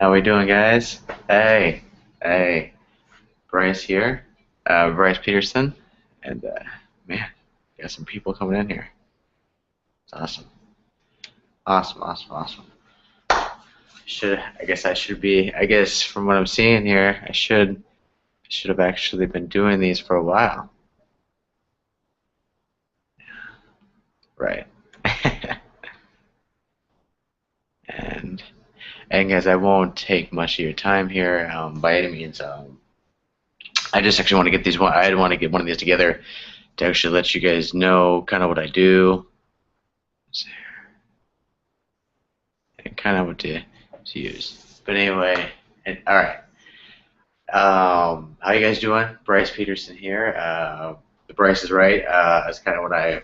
How we doing, guys? Hey, hey, Bryce here, Bryce Peterson, and man, got some people coming in here. It's awesome, awesome, awesome, awesome. I guess I should be. I guess from what I'm seeing here, I should have actually been doing these for a while, right? and and guys, I won't take much of your time here by any means. I just actually want to get these one. I want to get one of these together to actually let you guys know kind of what I do and kind of what to use. But anyway, all right. How you guys doing? Bryce Peterson here. The Bryce is right. That's kind of what I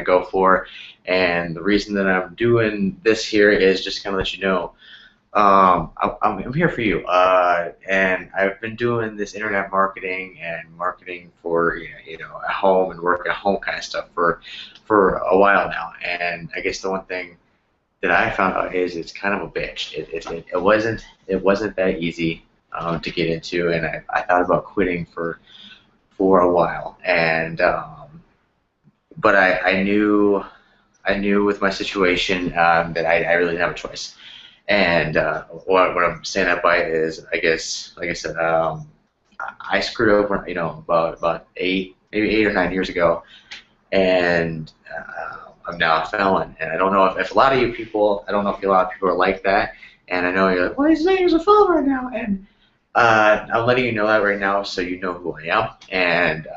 go for, and the reason that I'm doing this here is just kind of let you know. I'm here for you, and I've been doing this internet marketing and marketing for at home and work at home kind of stuff for a while now. And I guess the one thing that I found out is it's kind of a bitch. It wasn't that easy to get into, and I thought about quitting for a while, and but I knew with my situation that I really didn't have a choice. And what I'm saying that by is, I guess, like I said, I screwed up, about 8 or 9 years ago, and I'm now a felon. And I don't know if a lot of you people, I don't know if a lot of people are like that. And I know you're like, well, he's saying he's a felon right now, and I'm letting you know that right now, so you know who I am, and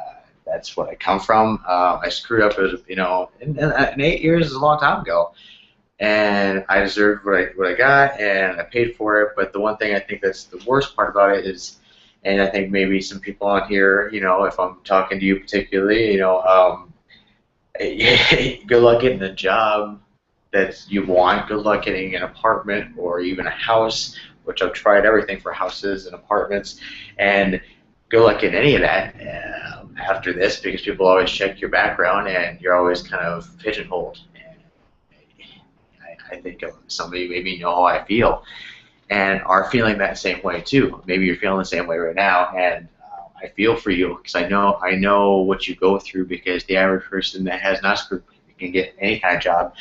that's what I come from. I screwed up, and 8 years is a long time ago, and I deserved what I got, and I paid for it. But the one thing I think that's the worst part about it is, and I think maybe some people on here, if I'm talking to you particularly, good luck getting a job that you want. Good luck getting an apartment or even a house, which I've tried everything for houses and apartments, and good luck getting any of that after this, because people always check your background and you're always kind of pigeonholed. I think somebody maybe know how I feel and are feeling that same way too. Maybe you're feeling the same way right now, and I feel for you because I know what you go through, because the average person that has not screwed can get any kind of job,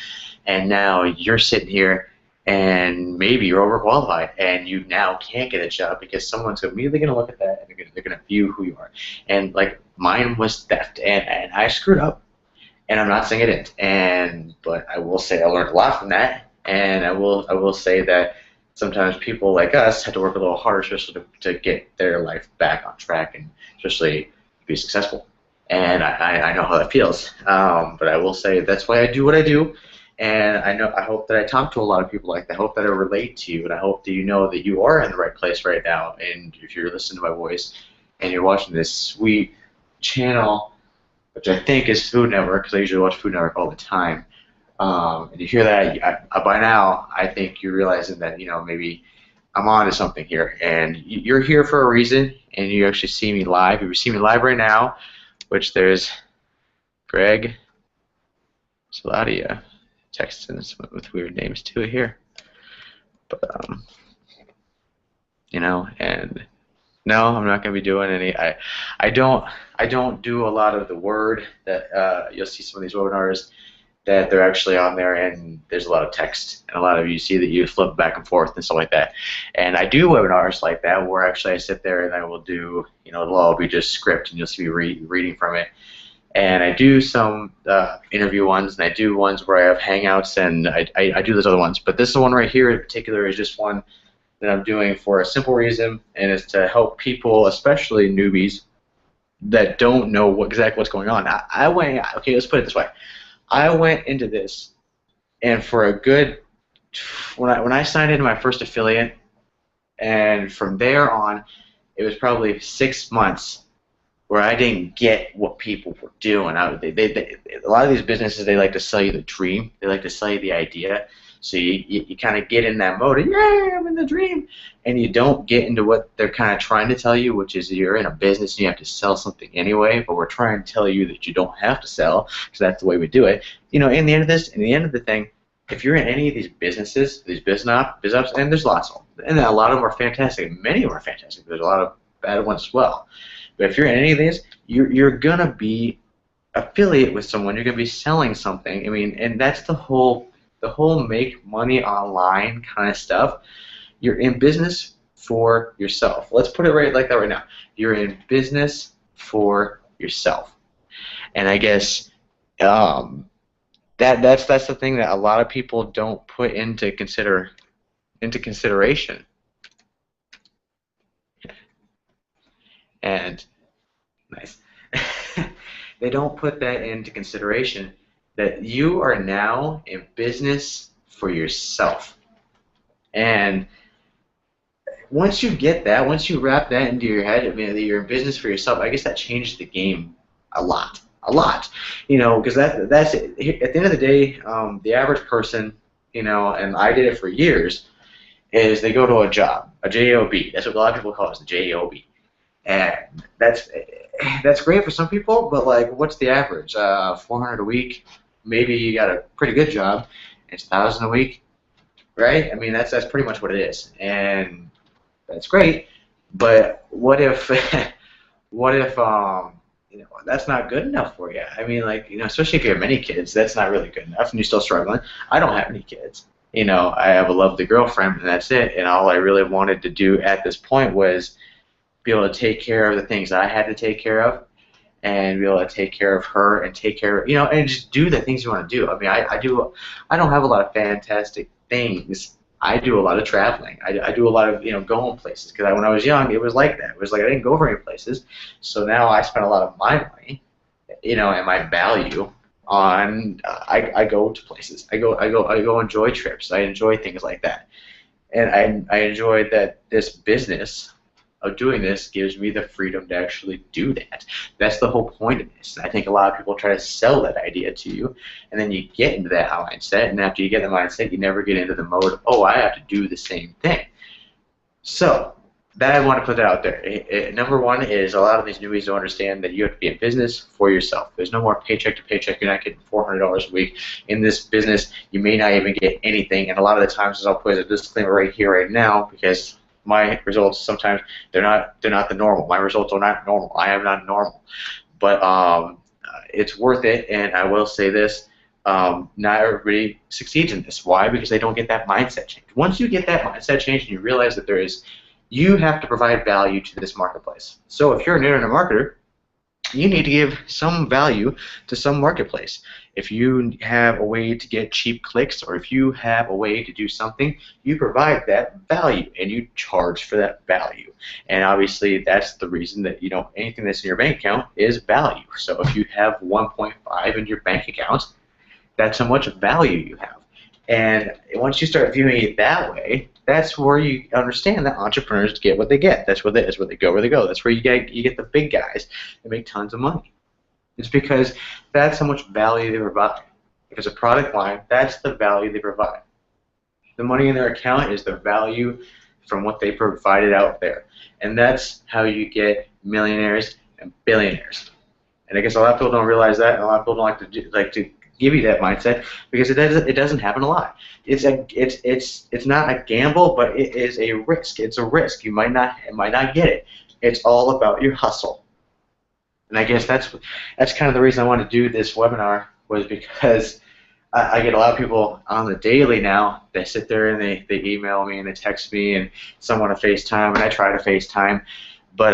and now you're sitting here and maybe you're overqualified and you now can't get a job because someone's immediately going to look at that and they're going to view who you are. And like mine was theft, and I screwed up. And I'm not saying I didn't, but I will say I learned a lot from that, and I will say that sometimes people like us have to work a little harder, especially to get their life back on track and especially be successful. And I know how that feels, but I will say that's why I do what I do, and I hope that I talk to a lot of people like that. I hope that I relate to you, and I hope that you know that you are in the right place right now. And if you're listening to my voice and you're watching this sweet channel, which I think is Food Network, because I usually watch Food Network all the time. And you hear that, by now, I think you're realizing that, maybe I'm on to something here. And you're here for a reason, and you actually see me live. If you see me live right now, which there's Greg, there's a lot of you texting with weird names too here. But, and no, I'm not going to be doing any. I don't do a lot of the word that you'll see some of these webinars that they're actually on there, and there's a lot of text, and a lot of you see that you flip back and forth and stuff like that. And I do webinars like that where actually I sit there and I will do, it'll all be just script, and you'll see me reading from it. And I do some interview ones, and I do ones where I have hangouts, and I do those other ones. But this one right here in particular is just one that I'm doing for a simple reason, and it's to help people, especially newbies, that don't know exactly what's going on. Okay, let's put it this way. I went into this, and for a good, when I signed into my first affiliate, and from there on, it was probably 6 months where I didn't get what people were doing. A lot of these businesses, they like to sell you the dream. They like to sell you the idea. So you kind of get in that mode, and yay, I'm in the dream, and you don't get into what they're kind of trying to tell you, which is you're in a business and you have to sell something anyway, but we're trying to tell you that you don't have to sell, because that's the way we do it. In the end of the thing, if you're in any of these businesses, these biz ops, and there's lots of them, and a lot of them are fantastic. Many of them are fantastic. There's a lot of bad ones as well. But if you're in any of these, you're gonna be affiliate with someone. You're gonna be selling something. I mean, and that's the whole make money online kind of stuff. You're in business for yourself. Let's put it right like that right now. You're in business for yourself. And I guess that's the thing that a lot of people don't put into consideration. And nice. They don't put that into consideration that you are now in business for yourself. And once you get that, once you wrap that into your head, I mean, that you're in business for yourself, I guess that changes the game a lot. A lot. Because that's it. At the end of the day, the average person, and I did it for years, is they go to a job, a job. That's what a lot of people call it, the job. And that's great for some people, but like, what's the average? 400 a week. Maybe you got a pretty good job. It's 1,000 a week, right? I mean, that's pretty much what it is, and that's great. But what if what if that's not good enough for you? I mean, like, especially if you have many kids, that's not really good enough, and you're still struggling. I don't have any kids. I have a lovely girlfriend, and that's it. And all I really wanted to do at this point was be able to take care of the things that I had to take care of, and be able to take care of her and take care of, and just do the things you want to do. I mean, I don't have a lot of fantastic things. I do a lot of traveling. I do a lot of, going places, because when I was young, it was like that. It was like I didn't go very many places, so now I spend a lot of my money, and my value on, I go to places. I go enjoy trips. I enjoy things like that. And I enjoy that this business of doing this gives me the freedom to actually do that. That's the whole point of this. And I think a lot of people try to sell that idea to you, and then you get into that mindset, and after you get in the mindset, you never get into the mode of, oh, I have to do the same thing. So that, I want to put that out there. Number one is, a lot of these newbies don't understand that you have to be in business for yourself. There's no more paycheck to paycheck. You're not getting $400 a week. In this business, you may not even get anything, and a lot of the times, as I'll put a disclaimer right here, right now, because my results sometimes they're not the normal. My results are not normal. I am not normal, but it's worth it. And I will say this: not everybody succeeds in this. Why? Because they don't get that mindset change. Once you get that mindset change, and you realize that you have to provide value to this marketplace. So if you're an internet marketer, you need to give some value to some marketplace. If you have a way to get cheap clicks, or if you have a way to do something, you provide that value, and you charge for that value. And obviously, that's the reason that, anything that's in your bank account is value. So if you have 1.5 in your bank account, that's how much value you have. And once you start viewing it that way, that's where you understand that entrepreneurs get what they get. That's where they go where they go. That's where you get the big guys that make tons of money. It's because that's how much value they provide. If it's a product line, that's the value they provide. The money in their account is the value from what they provided out there. And that's how you get millionaires and billionaires. And I guess a lot of people don't realize that, and a lot of people don't like to give you that mindset, because it doesn't happen a lot. It's not a gamble, but it is a risk. It's a risk. You might not get it. It's all about your hustle. And I guess that's kind of the reason I wanted to do this webinar, was because I get a lot of people on the daily now. They sit there and they email me and they text me, and some want to FaceTime, and I try to FaceTime, but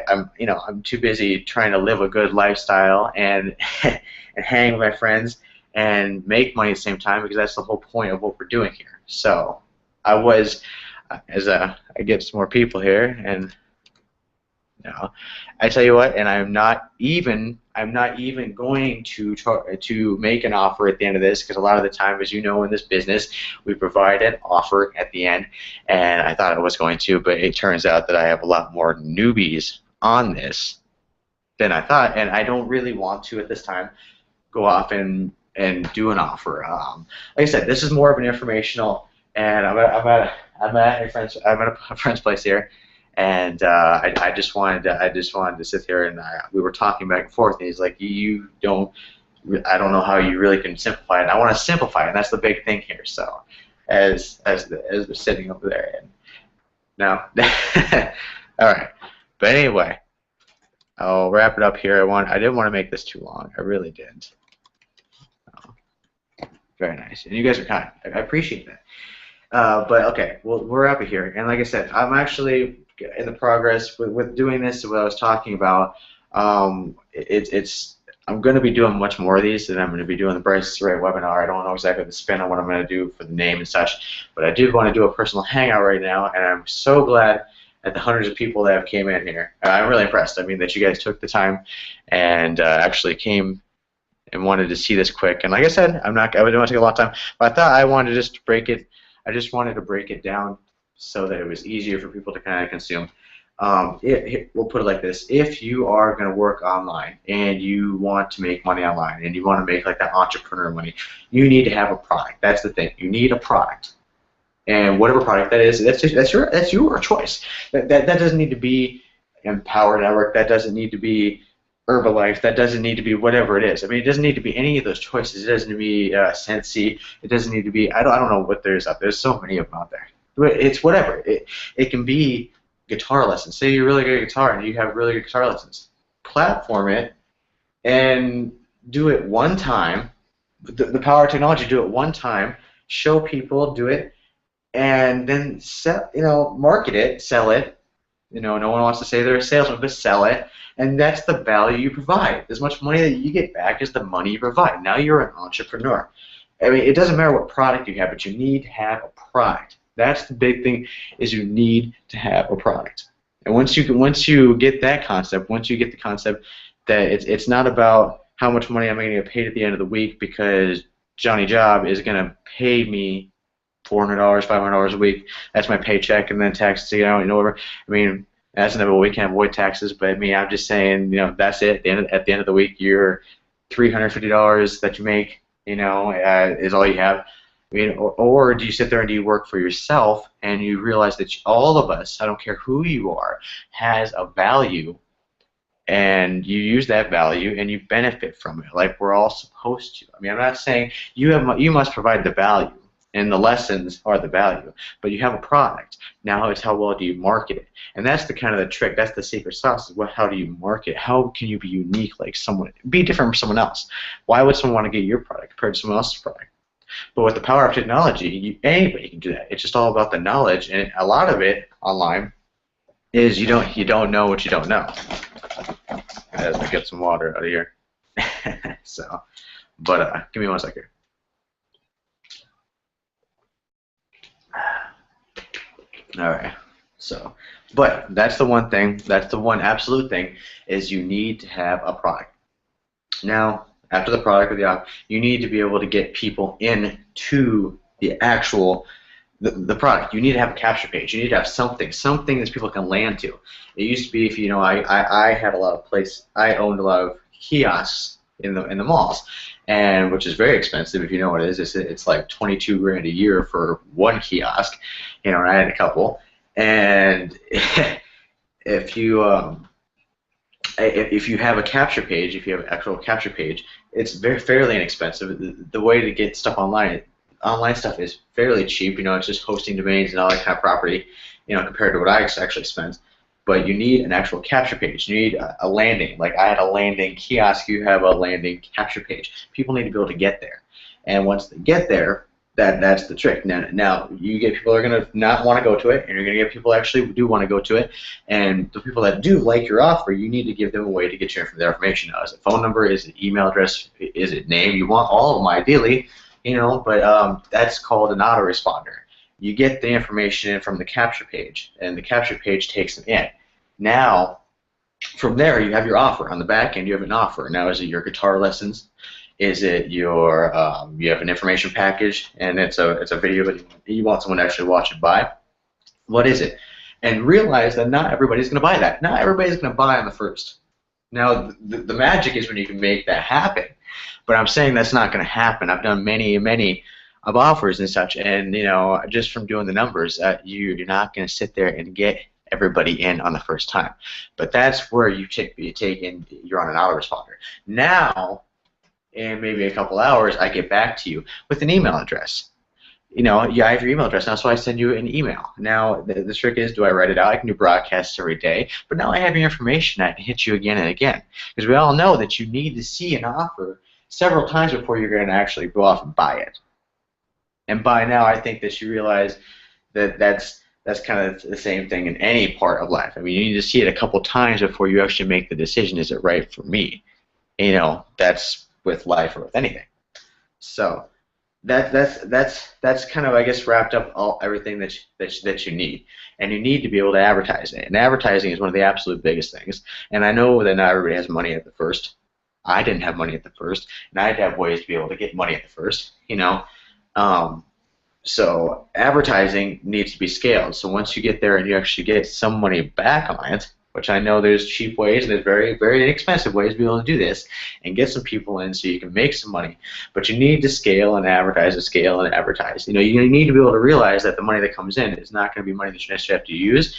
I'm too busy trying to live a good lifestyle and and hang with my friends and make money at the same time, because that's the whole point of what we're doing here. So I get some more people here, and I tell you what, and I'm not even going to try to make an offer at the end of this, because a lot of the time, as you know, in this business, we provide an offer at the end, and I thought I was going to, but it turns out that I have a lot more newbies on this than I thought, and I don't really want to at this time go off and do an offer. Like I said, this is more of an informational, and I'm at a friend's place here. And I just wanted to sit here, and we were talking back and forth. And he's like, you don't I don't know how you really can simplify it. I want to simplify it, and that's the big thing here. So, as we're sitting over there, and no, all right. But anyway, I'll wrap it up here. I didn't want to make this too long. I really didn't. Oh, very nice, and you guys are kind. I appreciate that. But okay, well, we're up here, and like I said, I'm actually in the progress with doing this. What I was talking about, it's I'm going to be doing much more of these, and I'm going to be doing the Bryce Ray webinar. I don't know exactly the spin on what I'm going to do for the name and such, but I did want to do a personal hangout right now, and I'm so glad at the hundreds of people that have came in here. I'm really impressed. I mean, that you guys took the time and actually came and wanted to see this quick. And like I said, I didn't want to take a lot of time, but I thought I wanted to just break it. I just wanted to break it down so that it was easier for people to kind of consume. We'll put it like this: if you are going to work online and you want to make money online and you want to make like that entrepreneur money, you need to have a product. That's the thing. You need a product, and whatever product that is, that's your choice. That doesn't need to be Empower Network. That doesn't need to be Herbalife. That doesn't need to be whatever it is. I mean, it doesn't need to be any of those choices. It doesn't need to be Sensi. It doesn't need to be. I don't know what there's out there. There's so many of them out there. It's whatever. It can be guitar lessons. Say you're really good at guitar and you have really good guitar lessons. Platform it and do it one time. The power of technology. Do it one time. Show people. Do it, and then market it, sell it. No one wants to say they're a salesman, but sell it, and that's the value you provide. As much money that you get back as the money you provide. Now you're an entrepreneur. I mean, it doesn't matter what product you have, but you need to have a product. That's the big thing, is you need to have a product. And once you get that concept, once you get the concept that it's not about how much money I'm going to get paid at the end of the week because Johnny Job is going to pay me $400, $500 a week. That's my paycheck, and then taxes, whatever. I mean, that's another way we can avoid taxes. But I mean, I'm just saying, that's it. At the end of the week, your $350 that you make, is all you have. I mean, or do you sit there and do you work for yourself and you realize that all of us, I don't care who you are, has a value, and you use that value and you benefit from it, like we're all supposed to. I mean, I'm not saying you must provide the value, and the lessons are the value, but you have a product. Now it's how well do you market it, and that's the kind of the trick. That's the secret sauce. Is how do you market it? How can you be unique, like someone, be different from someone else? Why would someone want to get your product compared to someone else's product? But with the power of technology, anybody can do that. It's just all about the knowledge, and a lot of it online is you don't know what you don't know. As I get some water out of here. So, but give me 1 second. All right. So, but that's the one thing. That's the one absolute thing, is you need to have a product. Now, after the product or the app, you need to be able to get people into the actual the product. You need to have a capture page. You need to have something that people can land to. It used to be, if I had a lot of I owned a lot of kiosks in the malls, and which is very expensive if you know what it is. It's like 22 grand a year for one kiosk, and I had a couple. And if you have a capture page, if you have an actual capture page, it's fairly inexpensive. The way to get stuff online stuff is fairly cheap. It's just hosting domains and all that kind of property, compared to what I actually spent. But you need an actual capture page. You need a landing. Like I had a landing kiosk, you have a landing capture page. People need to be able to get there. And once they get there, that's the trick. Now you get people that are going to not want to go to it, and you're going to get people that actually do want to go to it. And the people that do like your offer, you need to give them a way to get their information. Now, is it phone number? Is it email address? Is it name? You want all of them ideally, but that's called an autoresponder. You get the information in from the capture page, and the capture page takes them in. Now, from there, you have your offer. On the back end, you have an offer. Now, is it your guitar lessons? Is it your you have an information package, and it's a video, but you want someone to actually watch and buy? What is it? And realize that not everybody's going to buy that. Not everybody's going to buy on the first. Now, the magic is when you can make that happen. But I'm saying that's not going to happen. I've done many of offers and such, and just from doing the numbers, you're not going to sit there and get everybody in on the first time. But that's where you take and you're on an autoresponder. Now, in maybe a couple hours, I get back to you with an email address. I have your email address now, so I send you an email. Now, the trick is, do I write it out? I can do broadcasts every day, but now I have your information. I can hit you again and again, because we all know that you need to see an offer several times before you're going to actually go off and buy it. And by now, I think that you realize that that's kind of the same thing in any part of life. I mean, you need to see it a couple times before you actually make the decision, is it right for me? That's with life or with anything. So that's kind of, I guess, wrapped up everything that you need, and you need to be able to advertise it. And advertising is one of the absolute biggest things. And I know that not everybody has money at the first. I didn't have money at the first, and I had to have ways to be able to get money at the first. So advertising needs to be scaled. So once you get there and you actually get some money back on it, which I know there's cheap ways and there's very, very inexpensive ways to be able to do this and get some people in so you can make some money. But you need to scale and advertise and scale and advertise. You need to be able to realize that the money that comes in is not going to be money that you necessarily have to use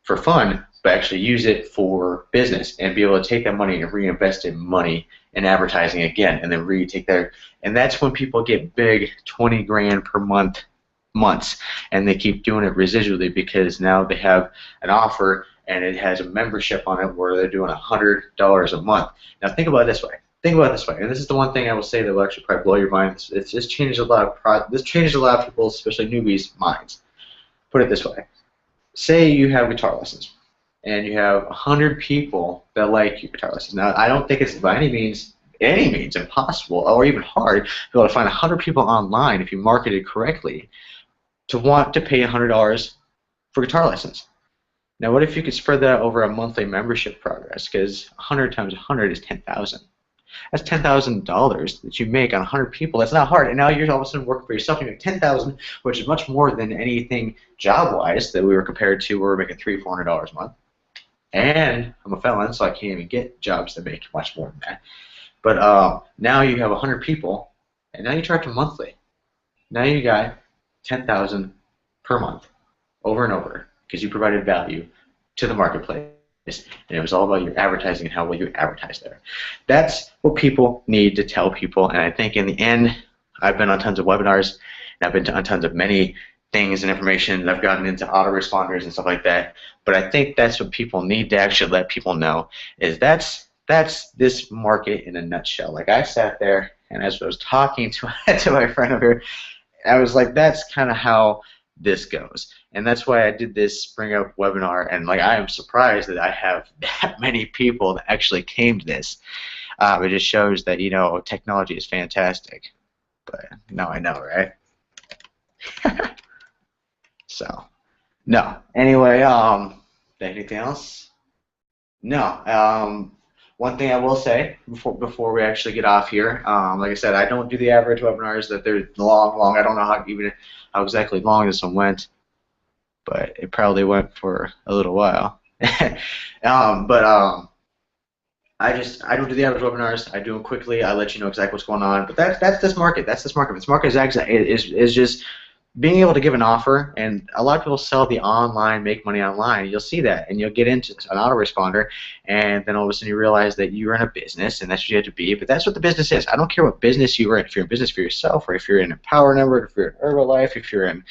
for fun, but actually use it for business and be able to take that money and reinvest in money and advertising again, and then retake that. And that's when people get big 20 grand per months, and they keep doing it residually because now they have an offer and it has a membership on it where they're doing $100 a month. Now think about it this way. Think about it this way, and this is the one thing I will say that will actually probably blow your mind. This changes a lot of people, especially newbies' minds. Put it this way: say you have guitar lessons, and you have 100 people that like your guitar lessons. Now, I don't think it's by any means impossible or even hard to be able to find 100 people online, if you market it correctly, to want to pay $100 for guitar lessons. Now, what if you could spread that over a monthly membership progress? Because 100 times 100 is 10,000. That's $10,000 that you make on 100 people. That's not hard. And now you're all of a sudden working for yourself. You make 10,000, which is much more than anything job-wise that we were compared to, where we're making $300, $400 a month. And I'm a felon, so I can't even get jobs that make much more than that. But now you have 100 people, and now you charge them monthly. Now you got 10,000 per month, over and over, because you provided value to the marketplace, and it was all about your advertising and how well you advertise there. That's what people need to tell people, and I think in the end, I've been on tons of webinars, and I've been on tons of many things and information, and I've gotten into autoresponders and stuff like that, but I think that's what people need to actually let people know, is that's this market in a nutshell. Like, I sat there, and as I was talking to my friend over here, I was like, that's kind of how this goes. And that's why I did this Spring Up webinar, and like, I am surprised that I have that many people that actually came to this. It just shows that, technology is fantastic. But now I know, right? So, no. Anyway, anything else? No. One thing I will say before we actually get off here, like I said, I don't do the average webinars that they're long. I don't know how exactly long this one went, but it probably went for a little while. I don't do the average webinars. I do them quickly. I let you know exactly what's going on. But that's this market. That's this market. This market is just being able to give an offer, and a lot of people sell the online, make money online. You'll see that, and you'll get into an autoresponder, and then all of a sudden you realize that you're in a business, and that's what you have to be. But that's what the business is. I don't care what business you're in. If you're in business for yourself, or if you're in a Power Number, if you're in Herbalife, if you're in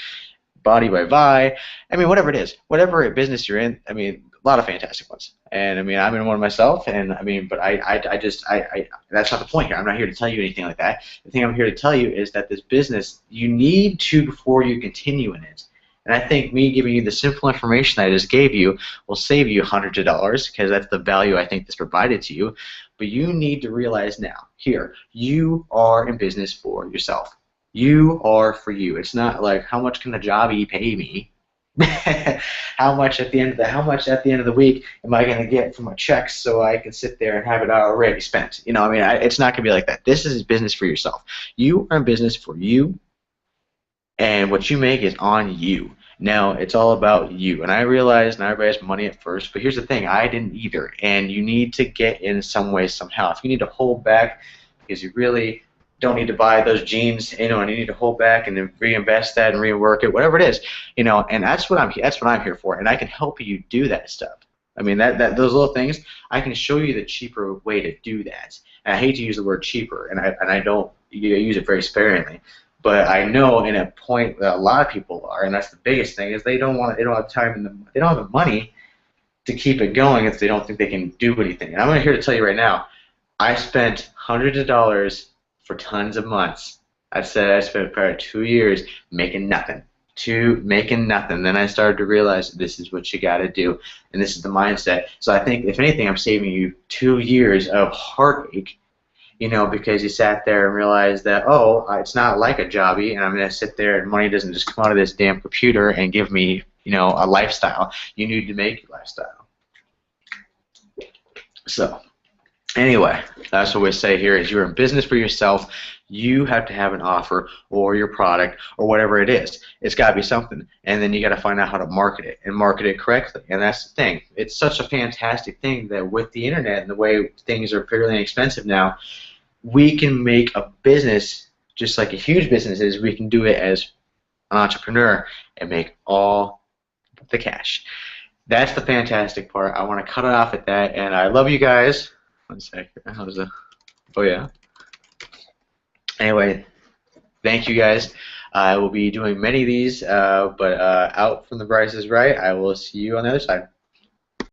Body by Vi, I mean, whatever it is, whatever business you're in, I mean, a lot of fantastic ones. And I mean, I'm in one myself, and I mean, but that's not the point here. I'm not here to tell you anything like that. The thing I'm here to tell you is that this business, you need to, before you continue in it. And I think me giving you the simple information that I just gave you will save you hundreds of dollars, because that's the value I think that's provided to you. But you need to realize now, here, you are in business for yourself. You are for you. It's not like, how much can the jobby pay me? how much at the end of the week am I going to get from my checks so I can sit there and have it already spent? I mean, it's not going to be like that. This is business for yourself. You are in business for you, and what you make is on you. Now, it's all about you. And I realize not everybody has money at first, but here's the thing, I didn't either. And you need to get in some way, somehow. If you need to hold back because you really don't need to buy those jeans, and you need to hold back and then reinvest that and rework it, whatever it is, and that's what I'm here for, and I can help you do that stuff. I mean, that those little things, I can show you the cheaper way to do that. And I hate to use the word cheaper, and I don't use it very sparingly. But I know in a point that a lot of people are, and that's the biggest thing, is they don't have time and they don't have the money to keep it going if they don't think they can do anything. And I'm here to tell you right now, I spent hundreds of dollars for tons of months. I said I spent probably 2 years making nothing. Making nothing. Then I started to realize this is what you got to do, and this is the mindset. So I think, if anything, I'm saving you 2 years of heartache, because you sat there and realized that, oh, it's not like a jobby, and I'm going to sit there and money doesn't just come out of this damn computer and give me, a lifestyle. You need to make your lifestyle. So, anyway, that's what we say here is you're in business for yourself. You have to have an offer or your product or whatever it is. It's got to be something. And then you got to find out how to market it and market it correctly. And that's the thing. It's such a fantastic thing that with the internet and the way things are fairly inexpensive now, we can make a business just like a huge business is. We can do it as an entrepreneur and make all the cash. That's the fantastic part. I want to cut it off at that. And I love you guys. One second. How's the? Oh yeah. Anyway, thank you guys. I will be doing many of these, but out from the Bryce is Right. I will see you on the other side.